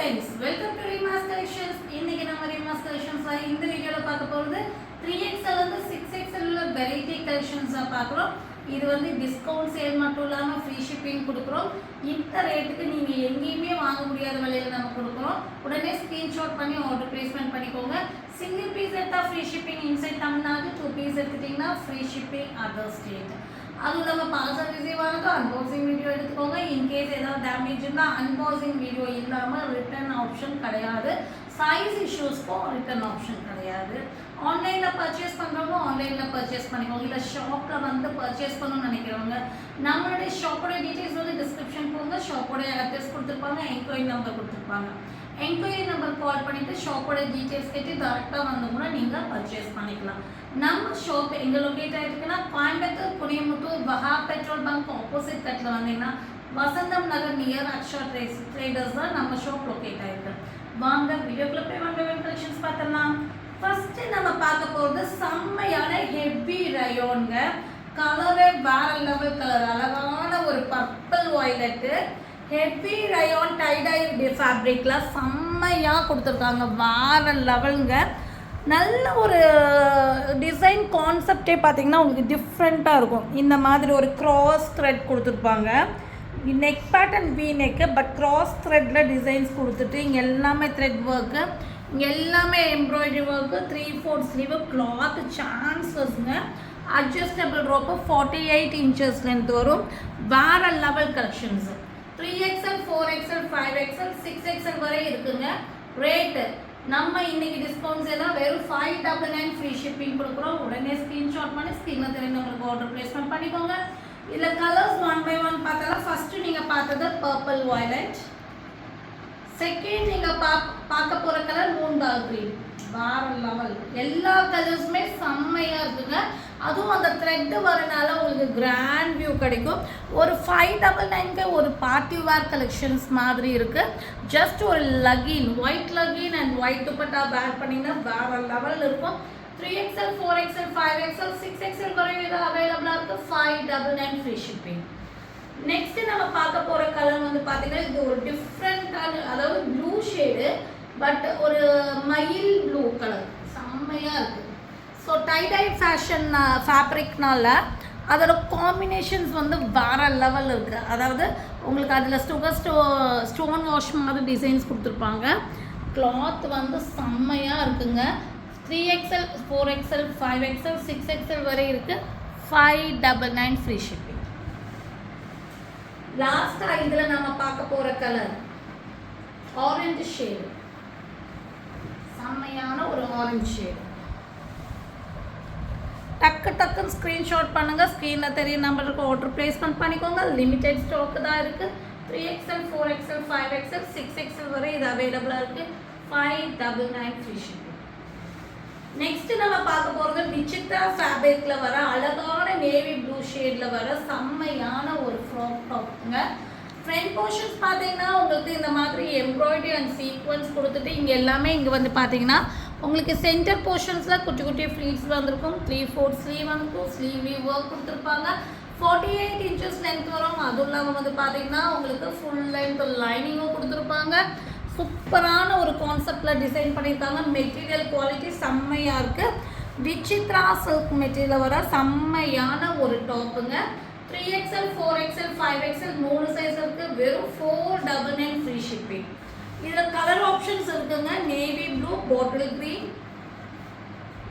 friends, welcome to Rima's Collections. இன்னைக்கு நம்ம Rima's Collections இந்த வீடியோல பார்க்க போறது 3XL and 6XL உள்ள variety collections பார்க்குறோம். இது வந்து டிஸ்கவுண்ட் சேல் மட்டும் இல்லாம ஃப்ரீ ஷிப்பிங் கொடுக்குறோம். இந்த ரேட்டுக்கு நீங்க எங்கேயுமே வாங்க முடியாத விலையில நம்ம கொடுக்குறோம். உடனே ஸ்கிரீன்ஷாட் பண்ணி ஆர்டர் பிளேஸ்மெண்ட் பண்ணிக்கோங்க. சிங்கிள் பீஸ் எடுத்தா free shipping inside Tamil Nadu, 2 piece எடுத்துட்டீங்கன்னா ஃப்ரீ ஷிப்பிங் அதர் ஸ்டேட். அது நம்ம பார்சல் ரிசீவ் ஆனது அன்பாக்சிங் வீடியோ எடுத்துக்கோங்க. இன்கேஸ் ஏதாவது டேமேஜ் இருந்தால் அன்பாக்சிங் வீடியோ இல்லாமல் ரிட்டர்ன் ஆப்ஷன் கிடையாது. சைஸ் இஷ்யூஸ்க்கும் ரிட்டர்ன் ஆப்ஷன் கிடையாது. ஆன்லைனில் பர்ச்சேஸ் பண்ணுறவங்க ஆன்லைனில் பர்ச்சேஸ் பண்ணிக்கோங்க. இல்லை ஷாப்பில் வந்து பர்ச்சேஸ் பண்ணணும்னு நினைக்கிறவங்க நம்மளுடைய ஷாப்போட டீட்டெயில்ஸ் வந்து டிஸ்கிரிப்ஷன் போங்க. ஷாப்போட அட்ரஸ் கொடுத்துருப்பாங்க, என்கொயரி நம்பர் கொடுத்துருப்பாங்க. என்கொயரி நம்பர் கால் பண்ணிவிட்டு ஷாப்போட டீட்டெயில்ஸ் கேட்டு டேரெக்டாக வந்து கூட நீங்கள் பர்ச்சேஸ் பண்ணிக்கலாம். நம்ம ஷாப் எங்கே லொக்கேட் ஆகிருக்குன்னா கோயம்புத்தூர் குனியமுத்தூர் வஹா பெட்ரோல் பங்க் ஆப்போசிட் கட்டில் வந்தீங்கன்னா வசந்தம் நகர் நியர் அக்ஷா ட்ரேடர்ஸ் தான் நம்ம ஷாப் லொக்கேட் ஆகிருக்கு. வாங்க வீடியோக்குள்ள போய் வாங்க கலெக்ஷன்ஸ் பார்த்தலாம். ஃபர்ஸ்ட் நம்ம பார்க்க போகிறது செம்மையான ஹெவி ரயோன்ங்க. கலரே வேற லெவல் கலர், அழகான ஒரு பர்பிள் வயலட்டு ஹெவி ரயோன் டைடை ஃபேப்ரிக்ல செம்மையாக கொடுத்துருக்காங்க. வேற லெவலுங்க. நல்ல ஒரு டிசைன் கான்செப்டே பார்த்தீங்கன்னா உங்களுக்கு டிஃப்ரெண்ட்டாக இருக்கும். இந்த மாதிரி ஒரு க்ராஸ் த்ரெட் கொடுத்துருப்பாங்க. Neck pattern V neck, but cross த்ரெட்டில் டிசைன்ஸ் கொடுத்துட்டு இங்கே எல்லாமே த்ரெட் ஒர்க்கு, இங்கே எல்லாமே எம்ப்ராய்டரி ஒர்க்கு, 3/4 ஸ்லீவு, கிளாத் சான்சஸ்ங்க. அட்ஜஸ்டபிள் ரோப்பு 48 inches லென்த் வரும். வேறு level collections 3XL 4XL 5XL 6XL வரை இருக்குங்க. ரேட்டு நம்ம இன்னைக்கு டிஸ்கவுண்ட்ஸ் எல்லாம் வெறும் 599 ஃப்ரீ ஷிப்பிங் கொடுக்குறோம். உடனே ஸ்க்ரீன்ஷாட் பண்ணி ஸ்க்ரீனில் தெரிஞ்ச உங்களுக்கு ஆர்டர் பிளேஸ்மெண்ட் பண்ணிக்கோங்க. இதில் கலர்ஸ் 1 by 1 பார்த்தாலும் ஃபஸ்ட்டு நீங்கள் பார்த்தது பர்பிள் வயலட், செகண்ட் நீங்கள் பார்க்க போகிற கலர் மூன் டார்க் க்ரீன். வேற லெவல். எல்லா கலர்ஸுமே செம்மையாக இருக்குங்க. அதுவும் அந்த த்ரெட்டு வரனால உங்களுக்கு கிராண்ட் வியூ கிடைக்கும். ஒரு 599க்கு ஒரு பார்ட்டி வேர் கலெக்ஷன்ஸ் மாதிரி இருக்குது. ஜஸ்ட் ஒரு லகின், ஒயிட் லகின் அண்ட் ஒயிட் துப்பட்டா வேர் பண்ணிங்கன்னா வேற லெவல் இருக்கும். 3XL 4XL 5XL 6XL வரையும் இது அவைலபிளாக இருக்குது. 599 ஃப்ரீ ஷிப்பிங். நெக்ஸ்ட் நம்ம பார்க்க போகிற கலர் வந்து பார்த்தீங்கன்னா இது ஒரு டிஃப்ரெண்ட்டான, அதாவது ப்ளூ ஷேடு, பட் ஒரு மயில் ப்ளூ கலர் செம்மையாக இருக்குது. ஸோ டைடை ஃபேஷன் ஃபேப்ரிக்னால அதோட காம்பினேஷன்ஸ் வந்து வேறு லெவல் இருக்குது. அதாவது உங்களுக்கு அதில் ஸ்டோன் வாஷ் மாதிரி டிசைன்ஸ் கொடுத்துருப்பாங்க. கிளாத் வந்து செம்மையாக இருக்குங்க. 3XL 4XL 5XL 6XL வரை இருக்குது. 599 ஃப்ரீ ஷிப்பிங். லாஸ்ட்டாக இதில் நம்ம பார்க்க போகிற கலர் ஆரஞ்சு ஷேடு, செம்மையான ஒரு ஆரஞ்சு ஷேடு. டக்குன்னு ஸ்க்ரீன்ஷாட் பண்ணுங்கள். ஸ்க்ரீனில் தெரிய நம்பருக்கு ஆர்டர் பிளேஸ்மெண்ட் பண்ணிக்கோங்க. லிமிடெட் ஸ்டாக்கு தான் இருக்குது. 3XL 4XL 5XL 6XL வரை இது அவைலபிளாக இருக்குது. 599 ஃப்ரீ ஷிப்பிங். நெக்ஸ்ட் நம்ம பார்க்க போகிறது விசித்ரா ஃபேப்ரிக்கில் வர அழகான நேவி ப்ளூ ஷேடில் வர செம்மையான ஒரு ஃப்ராக் டாப்புங்க. ஃப்ரண்ட் போர்ஷன்ஸ் பார்த்தீங்கன்னா உங்களுக்கு இந்த மாதிரி எம்ப்ராய்டரி அண்ட் சீக்வன்ஸ் கொடுத்துட்டு இங்கே எல்லாமே இங்கே வந்து பார்த்தீங்கன்னா உங்களுக்கு சென்டர் போர்ஷன்ஸில் குட்டி குட்டி ஃப்ளீட்ஸ் வந்திருக்கும். 3/4 ஸ்லீவ் வந்துருக்கும். ஸ்லீவ்லேயும் ஒர்க் கொடுத்துருப்பாங்க. 48 inches லென்த் வரும். அதுவும் இல்லாமல் வந்து பார்த்தீங்கன்னா உங்களுக்கு ஃபுல் லென்த் லைனிங்கும் கொடுத்துருப்பாங்க. சூப்பரான ஒரு கான்செப்டில் டிசைன் பண்ணியிருக்காங்க. மெட்டீரியல் குவாலிட்டி செம்மையாக இருக்குது. விசித்ரா சில்க் மெட்டீரியல் வர செம்மையான ஒரு டாப்புங்க. 3XL 4XL 5XL 3 சைஸ் இருக்குது. வெறும் 499 ஃப்ரீ ஷிப்பிங். இதில் கலர் ஆப்ஷன்ஸ் இருக்குங்க. Navy blue, bottle green.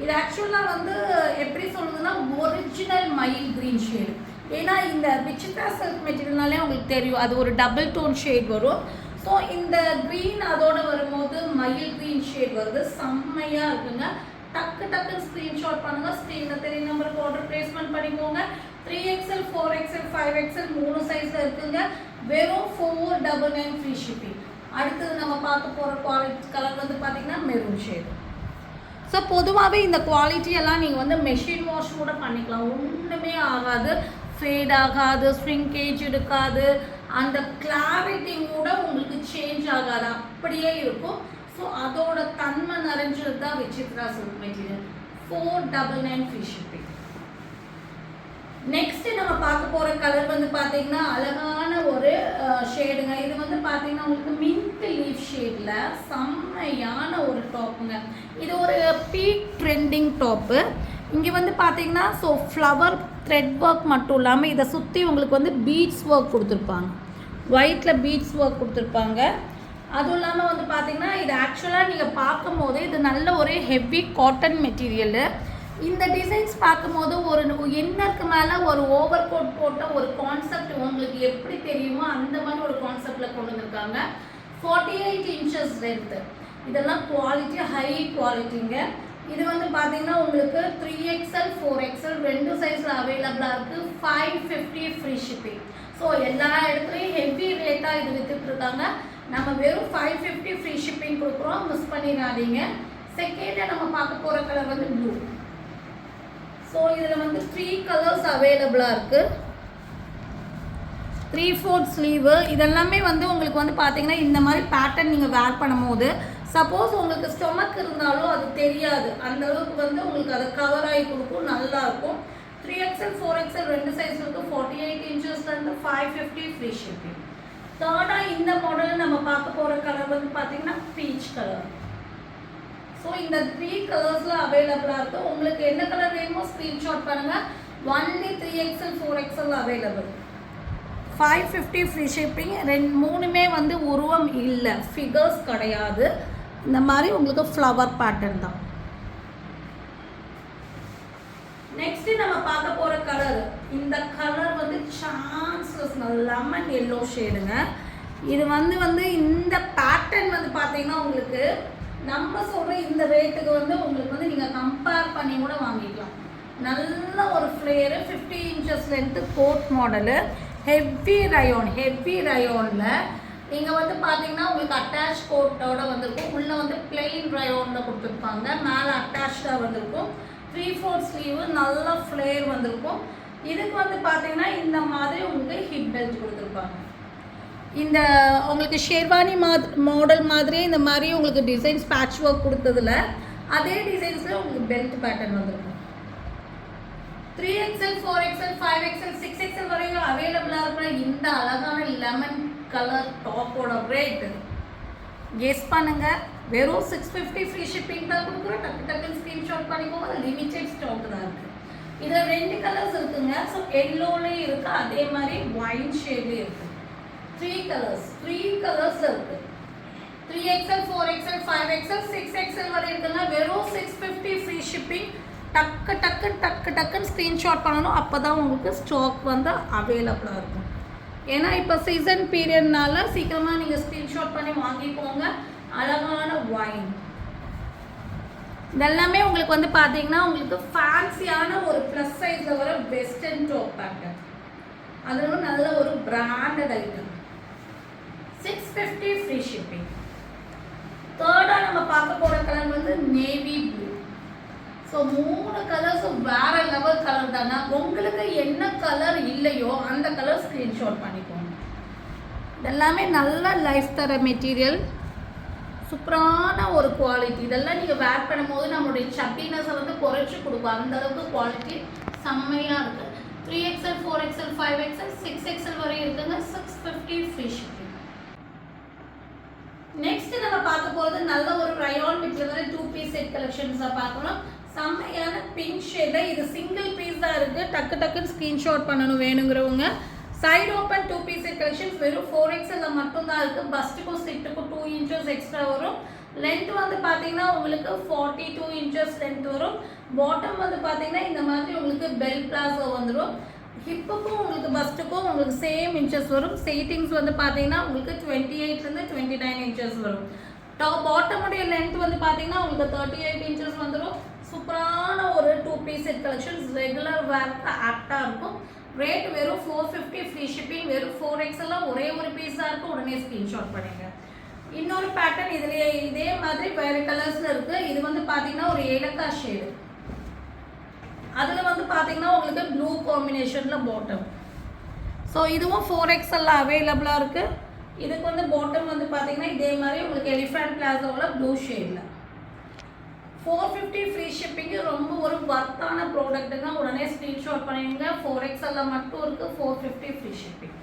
இது ஆக்சுவலாக வந்து எப்படி சொல்லுதுன்னா ஒரிஜினல் மயில் க்ரீன் ஷேடு. ஏன்னா இந்த விசித்ரா சில்க் மெட்டீரியல்னாலே உங்களுக்கு தெரியும் அது ஒரு டபுள் டோன் ஷேட் வரும். ஸோ இந்த க்ரீன் அதோடு வரும்போது மயில் க்ரீன் ஷேட் வருது. செம்மையாக இருக்குங்க. டக்குன்னு ஸ்க்ரீன்ஷாட் பண்ணுங்கள். ஸ்க்ரீனில் தெரிய நம்பருக்கு ஆர்டர் பிளேஸ்மெண்ட் பண்ணிக்கோங்க. 3XL 4XL 5XL 3 சைஸில் இருக்குங்க. வெறும் 499 ஃப்ரீ ஷிப்பிங். அடுத்தது நம்ம பார்க்க போகிற குவாலிட்டி கலர் வந்து பார்த்திங்கன்னா மெரூன் ஷேடு. ஸோ பொதுவாகவே இந்த குவாலிட்டியெல்லாம் நீங்கள் வந்து மெஷின் வாஷ் கூட பண்ணிக்கலாம். ஒன்றுமே ஆகாது, ஃபேட் ஆகாது, ஸ்ப்ரிங்கேஜ் எடுக்காது, அந்த கிளாரிட்டி கூட உங்களுக்கு சேஞ்ச் ஆகாது, அப்படியே இருக்கும். ஸோ அதோட தன்மை நிறைஞ்சது தான் Vichitra silk material. 499 free shipping. Next நம்ம பார்க்க போகிற கலர் வந்து பார்த்தீங்கன்னா அழகான ஒரு ஷேடுங்க. இது வந்து பார்த்தீங்கன்னா உங்களுக்கு மின்ட் லீஃப் ஷேடில் செம்மையான ஒரு டாப்புங்க. இது ஒரு பீக் ட்ரெண்டிங் டாப்பு. இங்கே வந்து பார்த்தீங்கன்னா ஸோ ஃப்ளவர் த்ரெட் ஒர்க் மட்டும் இல்லாமல் இதை சுற்றி உங்களுக்கு வந்து பீட்ஸ் ஒர்க் கொடுத்துருப்பாங்க. ஒயிட்டில் பீட்ஸ் ஒர்க் கொடுத்துருப்பாங்க. அதுவும் இல்லாமல் வந்து பார்த்தீங்கன்னா இது ஆக்சுவலாக நீங்கள் பார்க்கும் போது இது நல்ல ஒரு ஹெவி காட்டன் மெட்டீரியலு. இந்த டிசைன்ஸ் பார்க்கும்போது ஒரு இன்னருக்கு மேலே ஒரு ஓவர் கோட் போட்ட ஒரு கான்செப்ட் உங்களுக்கு எப்படி தெரியுமோ அந்த மாதிரி ஒரு கான்செப்டில் கொண்டு வந்திருக்காங்க. 48 இன்ச்சஸ் லென்த்து. இதெல்லாம் குவாலிட்டி ஹை குவாலிட்டிங்க. இது வந்து பார்த்தீங்கன்னா உங்களுக்கு 3XL 4XL ரெண்டு சைஸில் அவைலபிளாக இருக்குது. 550 ஃப்ரீ ஷிப்பிங். ஸோ எல்லா இடத்துலையும் ஹெவி ரேட்டாக இது விற்றுட்ருக்காங்க. நம்ம வெறும் 550 ஃப்ரீ ஷிப்பிங் கொடுக்குறோம், மிஸ் பண்ணிடாதீங்க. செகண்டாக நம்ம பார்க்க போகிற கலர் வந்து ப்ளூ. ஸோ இதில் வந்து 3 கலர்ஸ் அவைலபிளாக இருக்குது. 3/4 ஸ்லீவு. இதெல்லாமே வந்து உங்களுக்கு வந்து பார்த்தீங்கன்னா இந்த மாதிரி பேட்டர்ன் நீங்கள் வேர் பண்ணும்போது சப்போஸ் உங்களுக்கு ஸ்டொமக் இருந்தாலும் அது தெரியாது. அந்த அளவுக்கு வந்து உங்களுக்கு அதை கவர் ஆகி கொடுக்கும், நல்லாயிருக்கும். 3XL 4XL ரெண்டு சைஸ் இருக்குது. 48 இன்ச்சஸ்லேருந்து 550 ஃப்ரீ ஷிப்பிங். தேர்டாக இந்த மாடலில் நம்ம பார்க்க போகிற கலர் வந்து பார்த்தீங்கன்னா பீச் கலர். ஸோ இந்த 3 கலர்ஸில் அவைலபிளாக இருக்குது. உங்களுக்கு என்ன கலர் வேணுமோ ஸ்க்ரீன்ஷாட் பண்ணுங்கள். Only 3XL 4XL available. 550 free shipping. மூணுமே வந்து உருவம் இல்லை, ஃபிகர்ஸ் கிடையாது. இந்த மாதிரி உங்களுக்கு ஃப்ளவர் பேட்டர்ன் தான். நெக்ஸ்ட்டு நம்ம பார்க்க போகிற கலர், இந்த கலர் வந்து சான்ஸ்லெஸ் லெமன் எல்லோ ஷேடுங்க. இது வந்து இந்த பேட்டர்ன் வந்து பார்த்தீங்கன்னா உங்களுக்கு நம்ம சொல்கிற இந்த ரேட்டுக்கு வந்து உங்களுக்கு வந்து நீங்கள் கம்பேர் பண்ணி கூட வாங்கிக்கலாம். நல்ல ஒரு flare, 50 inches length coat model, heavy ரயோனில் நீங்கள் வந்து பார்த்தீங்கன்னா உங்களுக்கு அட்டாச் கோட்டோட வந்திருக்கும். உள்ளே வந்து பிளெயின் ரயோனில் கொடுத்துருப்பாங்க. மேலே அட்டாச்சாக வந்திருக்கும். 3/4 ஸ்லீவு, நல்ல ஃப்ளேர் வந்திருக்கும். இதுக்கு வந்து பார்த்தீங்கன்னா இந்த மாதிரி உங்களுக்கு ஹிப் பெல்ட் கொடுத்துருப்பாங்க. இந்த உங்களுக்கு ஷேர்வானி மாடல் மாதிரியே இந்த மாதிரி உங்களுக்கு டிசைன்ஸ் பேட்ச் ஒர்க் கொடுத்ததில் அதே டிசைன்ஸில் உங்களுக்கு பெல்ட் பேட்டர்ன் வந்திருக்கும். 3XL 4XL 5XL 6XL வரைக்கும் அவைலபிளாக இருக்கிற இந்த அழகான லெமன் கலர் டாப்போட ரேட்டு கெஸ் பண்ணுங்கள். வெறும் 650 ஃப்ரீ ஷிப்பிங் தான் கொடுக்குறோம். டக்குன்னு ஸ்க்ரீன்ஷாட் பண்ணிக்கோங்க. அது லிமிட்டட் ஸ்டாக் தான் இருக்குது. இதில் 2 கலர்ஸ் இருக்குங்க. ஸோ எல்லோலேயும் இருக்குது, அதே மாதிரி ஒயின் ஷேட்லேயும் இருக்குது. 3 கலர்ஸ் இருக்குது. 3XL 4XL 5XL 6XL வரை இருக்குங்க. வெறும் 650 ஃப்ரீ ஷிப்பிங். டக்குன்னு ஸ்க்ரீன்ஷாட் பண்ணணும். அப்போ தான் உங்களுக்கு ஸ்டாக் வந்து அவைலபிளாக இருக்கும். ஏன்னா இப்போ சீசன் பீரியட்னால சீக்கிரமாக நீங்கள் ஸ்க்ரீன்ஷாட் பண்ணி வாங்கிக்கோங்க. அழகான ஒயின் இதெல்லாமே உங்களுக்கு வந்து பார்த்தீங்கன்னா உங்களுக்கு ஃபேன்சியான ஒரு ப்ளஸ் சைஸில் வர வெஸ்டர்ன் டாப் பேட்டர்ன். அதுவும் நல்ல ஒரு பிராண்டட் ஐட்டம். 650 free shipping. தேர்டாக நம்ம பார்க்க போகிற கலர் வந்து நேவி ப்ளூ. ஸோ 3 கலர்ஸும் வேறு லெவல் கலர் தானே. உங்களுக்கு என்ன கலர் இல்லையோ அந்த கலர் ஸ்க்ரீன்ஷாட் பண்ணிக்கோங்க. இதெல்லாமே நல்ல லைஃப் தர மெட்டீரியல், சூப்பரான ஒரு குவாலிட்டி. இதெல்லாம் நீங்கள் வேர் பண்ணும்போது நம்மளுடைய சப்பினஸை வந்து குறைச்சி கொடுக்கும். அந்தளவுக்கு குவாலிட்டி செம்மையாக இருக்குது. 3XL 4XL 5XL 6XL வரை இருக்குங்க. 650 ஃப்ரீ ஷிப்பிங். நெக்ஸ்ட் நம்ம பார்க்க போகிறது நல்ல ஒரு ரயான் மெட்டீரியல் 2 பீஸ் செட் கலெக்ஷன்ஸாக பார்க்கலாம். செம்மையான பிங்க் ஷேடில் இது சிங்கிள் பீஸ் தான் இருக்குது. டக்குன்னு ஸ்க்ரீன்ஷாட் பண்ணணும் வேணுங்கிறவங்க. Side open 2 piece set collections வெறும் 4XL மட்டும்தான் இருக்குது. பஸ்ட்டுக்கும் ஸ்லிட்டுக்கும் 2 இன்ச்சஸ் எக்ஸ்ட்ரா வரும். லென்த் வந்து பார்த்தீங்கன்னா உங்களுக்கு 42 இன்ச்சஸ் லென்த் வரும். பாட்டம் வந்து பார்த்தீங்கன்னா இந்த மாதிரி உங்களுக்கு பெல் பிளாசோ வந்துடும். ஹிப்புக்கும் உங்களுக்கு பஸ்ட்டுக்கும் உங்களுக்கு சேம் இன்ச்சஸ் வரும். சீட்டிங்ஸ் வந்து பார்த்தீங்கன்னா உங்களுக்கு 28லேருந்து 29 இன்ச்சஸ் வரும். பாட்டமுடைய லென்த் வந்து பார்த்தீங்கன்னா உங்களுக்கு 38 இன்ச்சஸ் வந்துடும். சூப்பரான ஒரு 2 பீஸ் செட் கலெக்ஷன்ஸ் ரெகுலர் வேர்க்கு ஆப்டாக இருக்கும். ரேட் வெறும் 450 ஃப்ரீ ஷிப்பிங். வெறும் 4XL ஒரே ஒரு பீஸாக இருக்குது. உடனே ஸ்க்ரீன்ஷாட் பண்ணிங்க. இன்னொரு பேட்டர்ன் இதுலேயே இதே மாதிரி வேறு கலர்ஸில் இருக்குது. இது வந்து பார்த்தீங்கன்னா ஒரு ஏலக்காய் ஷேடு. அதில் வந்து பார்த்தீங்கன்னா உங்களுக்கு ப்ளூ காம்பினேஷனில் பாட்டம். ஸோ இதுவும் 4XL அவைலபிளாக இருக்குது. இதுக்கு வந்து பாட்டம் வந்து பார்த்தீங்கன்னா இதே மாதிரி உங்களுக்கு எலிஃபண்ட் பிளாசோவில் ப்ளூ ஷேடில். 450 ஃப்ரீ ஷிப்பிங்கு. ரொம்ப ஒரு வர்த்தான ப்ராடக்ட்டுங்க. உடனே ஸ்க்ரீன்ஷாட் பண்ணிடுங்க. 4XL மட்டும் இருக்குது. 450 ஃப்ரீ ஷிப்பிங்.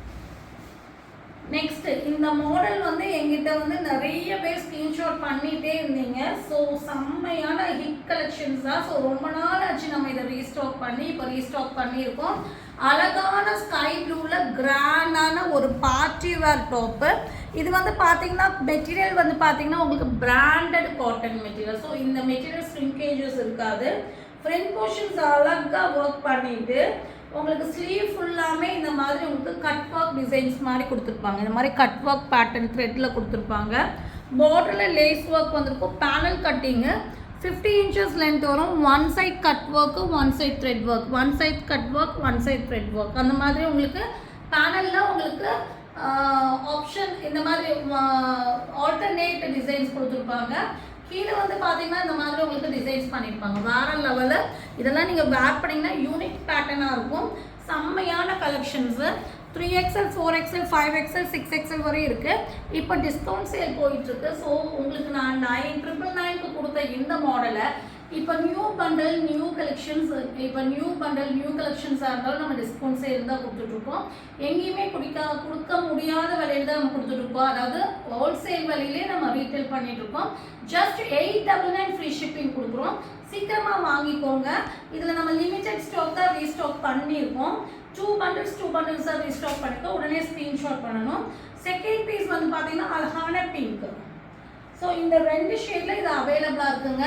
நெக்ஸ்ட் இந்த மாடல் வந்து எங்கிட்ட வந்து நிறைய பேர் ஸ்க்ரீன்ஷாட் பண்ணிகிட்டே இருந்தீங்க. ஸோ செம்மையான ஹிட் கலெக்ஷன்ஸ் தான். ஸோ ரொம்ப நாள் ஆச்சு நம்ம இதை ரீஸ்டாக் பண்ணி, இப்போ ரீஸ்டாக் பண்ணியிருக்கோம். அழகான ஸ்கை ப்ளூவில் கிராண்டான ஒரு பார்ட்டி வேர் டாப்பு. இது வந்து பார்த்தீங்கன்னா மெட்டீரியல் வந்து பார்த்தீங்கன்னா உங்களுக்கு பிராண்டட் காட்டன் மெட்டீரியல். ஸோ இந்த மெட்டீரியல் ஸ்ரிங்கேஜஸ் இருக்காது. ஃப்ரண்ட் போர்ஷன்ஸ் அழகாக ஒர்க் பண்ணிட்டு உங்களுக்கு ஸ்லீவ் ஃபுல்லாமே இந்த மாதிரி உங்களுக்கு கட் ஒர்க் டிசைன்ஸ் மாதிரி கொடுத்துருப்பாங்க. இந்த மாதிரி கட் ஒர்க் பேட்டர்ன் த்ரெட்டில் கொடுத்துருப்பாங்க. பார்டரில் லேஸ் ஒர்க் வந்திருக்கும். பேனல் கட்டிங்கு 50 inches லென்த் வரும். One side cut work, one side thread work, one side cut work, one side thread work. அந்த மாதிரி உங்களுக்கு பேனலில் உங்களுக்கு ஆப்ஷன் இந்த மாதிரி ஆல்டர்னேட் டிசைன்ஸ் கொடுத்துருப்பாங்க. கீழே வந்து பார்த்தீங்கன்னா இந்த மாதிரி உங்களுக்கு டிசைன்ஸ் பண்ணியிருப்பாங்க. வேறு லெவலில் இதெல்லாம் நீங்கள் வேர் பண்ணிங்கன்னா யூனிக் பேட்டர்னாக இருக்கும். செம்மையான collections 3XL 4XL 5XL 6XL வரையும் இருக்குது. இப்போ டிஸ்கவுண்ட் சேல் போயிட்டுருக்கு. ஸோ உங்களுக்கு நான் 9,999க்கு கொடுத்த இந்த மாடலை இப்போ நியூ பண்டல் நியூ கலெக்ஷன்ஸாக இருந்தாலும் நம்ம டிஸ்கவுண்ட் சேல் தான் கொடுத்துட்ருக்கோம். எங்கேயுமே கொடுக்க முடியாத விலையில் தான் நம்ம கொடுத்துட்ருக்கோம். அதாவது ஹோல்சேல் விலையிலே நம்ம ரீட்டைல் பண்ணிகிட்ருக்கோம். ஜஸ்ட் 899 ஃப்ரீ ஷிப்பிங் கொடுக்குறோம். சீக்கிரமாக வாங்கிக்கோங்க. இதில் நம்ம லிமிடெட் ஸ்டாக் தான் ரீஸ்டாக் பண்ணியிருக்கோம். 2 bundles ரீஸ்டாக் பண்ணிக்கோ. உடனே ஸ்க்ரீன்ஷாட் பண்ணணும். செகண்ட் பீஸ் வந்து பார்த்தீங்கன்னா அழகான பிங்க். ஸோ இந்த 2 ஷேடில் இது அவைலபிளாக இருக்குங்க.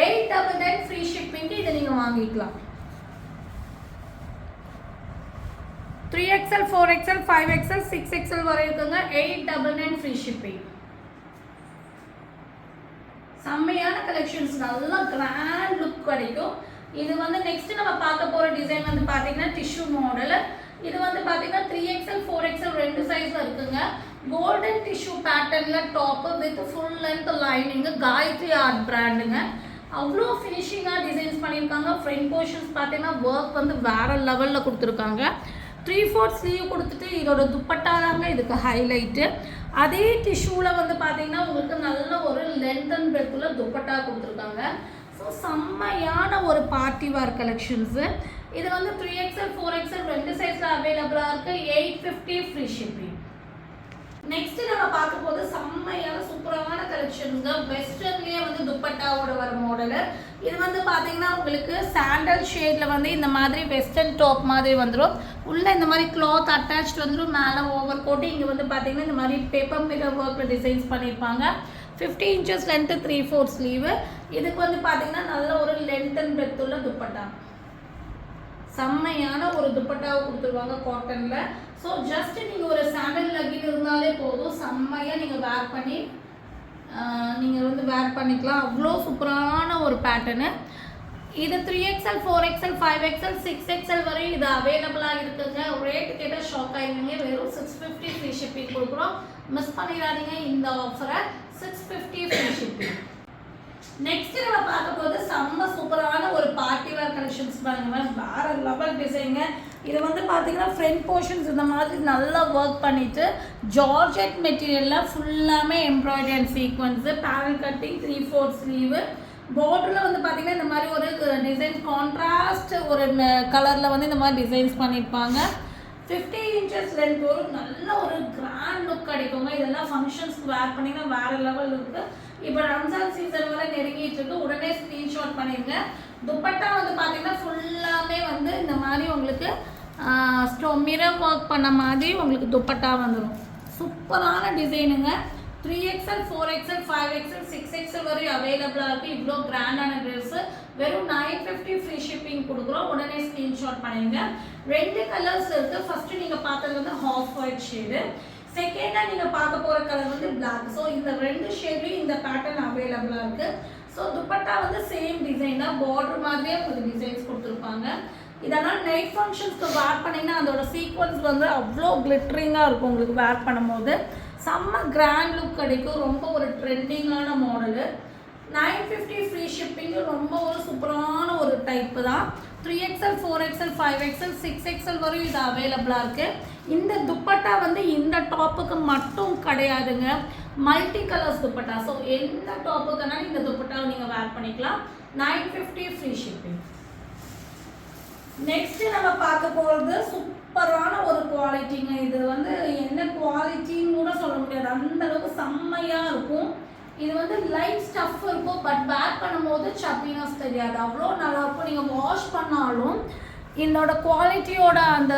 899 ஃப்ரீ ஷிப்பிங்க்கு இதை நீங்கள் வாங்கிக்கலாம். 3XL 4XL 5XL 6XL வரை இருக்குங்க. 899 ஃப்ரீ ஷிப்பிங். செம்மையான கலெக்ஷன்ஸ், நல்லா கிராண்ட் லுக் கிடைக்கும். இது வந்து நெக்ஸ்ட் நம்ம பார்க்க போகிற டிசைன் வந்து பார்த்தீங்கன்னா டிஷ்யூ மாடல். இது வந்து பார்த்தீங்கன்னா 3XL 4XL 2 சைஸில் இருக்குங்க. கோல்டன் டிஷ்யூ பேட்டர்னில் top with full length lining. Gayatri art பிராண்டுங்க. அவ்வளோ ஃபினிஷிங்காக டிசைன்ஸ் பண்ணியிருக்காங்க. ஃப்ரண்ட் போர்ஷன்ஸ் பார்த்தீங்கன்னா ஒர்க் வந்து வேறு லெவலில் கொடுத்துருக்காங்க. 3/4 ஸ்லீவ் கொடுத்துட்டு இதோட துப்பட்டா தாங்க இதுக்கு ஹைலைட்டு. அதே டிஷ்யூவில் வந்து பார்த்தீங்கன்னா உங்களுக்கு நல்ல ஒரு லென்த் அண்ட் பிரெத்தில் துப்பட்டா கொடுத்துருக்காங்க. ஸோ செம்மையான ஒரு பார்ட்டி வேர் கலெக்ஷன்ஸு. இது வந்து 3XL 4XL 2 சைஸில் அவைலபிளாக இருக்குது. 850 ஃப்ரீ ஷிப்பிங். நெக்ஸ்ட் நம்ம பார்க்க போது செம்மையான சூப்பரான கலெக்ஷன்ஸு. வெஸ்டர்ன்லேயே வந்து துப்பட்டாவோட வர மாடலு. இது வந்து பார்த்தீங்கன்னா உங்களுக்கு சாண்டல் ஷேடில் வந்து இந்த மாதிரி வெஸ்டர்ன் டாப் மாதிரி வந்துடும். உள்ளே இந்த மாதிரி கிளாத் அட்டாச்ட் வந்துடும். மேலே ஓவர் கோட்டு. இங்கே வந்து பார்த்தீங்கன்னா இந்த மாதிரி பேப்பர் மிரர் ஒர்க்கில் டிசைன்ஸ் பண்ணியிருப்பாங்க. 50 inches லென்த்து 3/4 ஸ்லீவு. இதுக்கு வந்து பார்த்தீங்கன்னா நல்ல ஒரு லென்த் அண்ட் பிரெத் உள்ள துப்பட்டா. செம்மையான ஒரு துப்பட்டாவை கொடுத்துருவாங்க காட்டனில். ஸோ ஜஸ்ட் நீங்கள் ஒரு சாண்டல் லெகின் இருந்தாலே போதும். செம்மையாக நீங்கள் வேர் பண்ணி வேர் பண்ணிக்கலாம். அவ்வளோ சூப்பரான ஒரு பேட்டர்னு. இது 3XL 4XL 5XL 6XL வரையும் இது அவைலபிளாக இருக்குங்க. ரேட்டு கேட்டால் ஷாக் ஆகிடுவீங்க. வெறும் 650 ஃப்ரீ ஷிப்பிங் கொடுக்குறோம். மிஸ் பண்ணிடாதீங்க இந்த ஆஃபரை. 650 ஃப்ரீ ஷிப்பிங். நெக்ஸ்ட் நம்ம பார்க்க போது செம்ம சூப்பரான ஒரு பார்ட்டி வேர் கலெக்ஷன்ஸ் பாருங்க. வேறு லெவல் டிசைனுங்க. இது வந்து பார்த்தீங்கன்னா ஃப்ரண்ட் போர்ஷன்ஸ் இந்த மாதிரி நல்லா ஒர்க் பண்ணிவிட்டு ஜார்ஜெட் மெட்டீரியலில் ஃபுல்லாமே embroidery and sequence. Panel cutting 3/4 sleeve. பார்டரில் வந்து பார்த்தீங்கன்னா இந்த மாதிரி ஒரு டிசைன் கான்ட்ராஸ்ட் ஒரு கலரில் வந்து இந்த மாதிரி டிசைன்ஸ் பண்ணியிருப்பாங்க. 50 inches லென்த் வரும். நல்ல ஒரு கிராண்ட் லுக் கிடைக்குங்க. இதெல்லாம் ஃபங்க்ஷன்ஸ்க்கு வேர் பண்ணிங்கன்னா வேறு லெவல் இருக்குது. இப்போ ரம்ஜான் சீசன் வரை நெருங்கிட்டு இருக்கு. உடனே ஸ்க்ரீன்ஷாட் பண்ணிடுங்க. துப்பட்டா வந்து பார்த்தீங்கன்னா ஃபுல்லாமே வந்து இந்த மாதிரி உங்களுக்கு மிரர் ஒர்க் பண்ண மாதிரி உங்களுக்கு துப்பட்டா வந்துடும். சூப்பரான டிசைனுங்க. 3XL 4XL 5XL 6XL வரையும் அவைலபிளாக இருக்குது. இவ்வளோ கிராண்டான ட்ரெஸ்ஸு வெறும் 950 ஃப்ரீ ஷிப்பிங் கொடுக்குறோம். உடனே ஸ்க்ரீன்ஷாட் பண்ணிடுங்க. 2 கலர்ஸ் இருக்குது. ஃபஸ்ட்டு நீங்கள் பார்த்தது வந்து ஹாஃப் ஒயிட் ஷேடு. செகண்டாக நீங்கள் பார்க்க போகிற கலர் வந்து பிளாக். ஸோ இந்த 2 ஷேட்லேயும் இந்த பேட்டர்ன் அவைலபிளாக இருக்குது. ஸோ துப்பட்டா வந்து சேம் டிசைன் தான். பார்டர் மாதிரியே உங்களுக்கு டிசைன்ஸ் கொடுத்துருப்பாங்க. இதனால் நைட் ஃபங்க்ஷன்ஸ்க்கு வேர் பண்ணிங்கன்னா அதோட சீக்வன்ஸ் வந்து அவ்வளோ கிளிட்டரிங்காக இருக்கும். உங்களுக்கு வேர் பண்ணும்போது செம்ம கிராண்ட் லுக் கிடைக்கும். ரொம்ப ஒரு ட்ரெண்டிங்கான மாடலு. 950 free shipping. ரொம்ப ஒரு சூப்பரான ஒரு டைப்பு தான். 3XL 4XL 5XL 6XL வரையும் இது அவைலபிளாக இருக்குது. இந்த துப்பட்டா வந்து இந்த டாப்புக்கு மட்டும் கிடையாதுங்க. Multi colours dupatta. ஸோ எந்த டாப்புக்குனாலும் இந்த துப்பட்டாவை நீங்கள் வேர் பண்ணிக்கலாம். 950 ஃப்ரீ ஷிப்பிங். நெக்ஸ்ட் நம்ம பார்க்க போகிறது சூப்பரான ஒரு குவாலிட்டிங்க. இது வந்து என்ன குவாலிட்டின்னு கூட சொல்ல முடியாது, அந்த அளவுக்கு செம்மையாக இருக்கும். இது வந்து லைட் ஸ்டஃப் இருக்கும், பட் பேக் பண்ணும்போது சப்பினஸ் தெரியாது, அவ்வளோ நல்லாயிருக்கும். நீங்கள் வாஷ் பண்ணாலும் இதோட குவாலிட்டியோட அந்த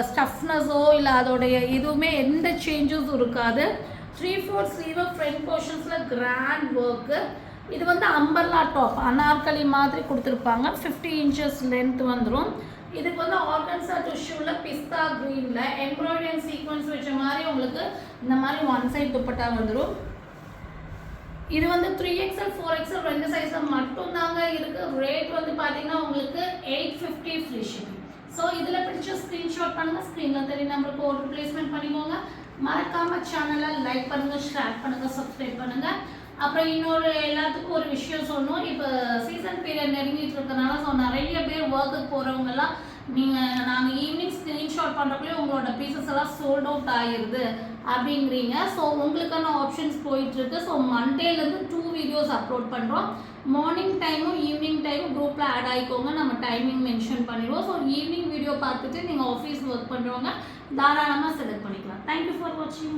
ஸ்டஃப்னஸோ இல்லை அதோடைய எதுவுமே எந்த சேஞ்சஸும் இருக்காது. 3/4 ஸ்லீவ் ஃப்ரண்ட் போர்ஷன்ஸில் கிராண்ட் ஒர்க்கு. இது வந்து அம்பர்லா டாப், அனார்கலி மாதிரி கொடுத்துருப்பாங்க. 50 inches லென்த் வந்துடும். இதுக்கு வந்து ஆர்கன்சா டிஷ்யூவில் பிஸ்தா க்ரீனில் எம்ப்ராய்டரி அண்ட் சீக்வன்ஸ் வச்ச மாதிரி உங்களுக்கு இந்த மாதிரி ஒன் சைட் துப்பட்டா வந்துடும். இது வந்து 3XL 4XL ரெண்டு சைஸில் மட்டும்தாங்க இருக்குது. ரேட் வந்து பார்த்தீங்கன்னா உங்களுக்கு 850 ஃப்ரீ ஷிப்பிங். ஸோ இதில் பிடிச்ச ஸ்க்ரீன்ஷாட் பண்ணுங்கள், ஸ்க்ரீனில் தெரிய நம்பருக்கு ஆர்டர் ப்ளேஸ்மெண்ட் பண்ணிக்கோங்க. மறக்காமல் சேனலை லைக் பண்ணுங்கள், ஷேர் பண்ணுங்கள், சப்ஸ்கிரைப் பண்ணுங்கள். அப்புறம் இன்னொரு எல்லாத்துக்கும் ஒரு விஷயம் சொல்லணும். இப்போ சீசன் பீரியட் நெருங்கிட்டு இருக்கனால ஸோ நிறைய பேர் ஒர்க்குக்கு போகிறவங்கெல்லாம் நாங்கள் ஈவினிங் ஸ்க்ரீன்ஷாட் பண்ணுறக்குள்ளே உங்களோட பீசஸ் எல்லாம் சோல்ட் அவுட் ஆகிடுது அப்படிங்கிறீங்க. ஸோ உங்களுக்கான ஆப்ஷன்ஸ் போயிட்டுருக்கு. ஸோ மண்டேலேருந்து 2 வீடியோஸ் அப்லோட் பண்ணுறோம். மார்னிங் டைமும் ஈவினிங் டைமும் குரூப்பில் ஆட் ஆகிக்கோங்க, நம்ம டைமிங் மென்ஷன் பண்ணிடுவோம். ஸோ ஈவினிங் வீடியோ பார்த்துட்டு நீங்கள் ஆஃபீஸ் ஒர்க் பண்ணுறவங்க தாராளமாக செலக்ட் பண்ணிக்கலாம். தேங்க்யூ ஃபார் வாட்சிங்.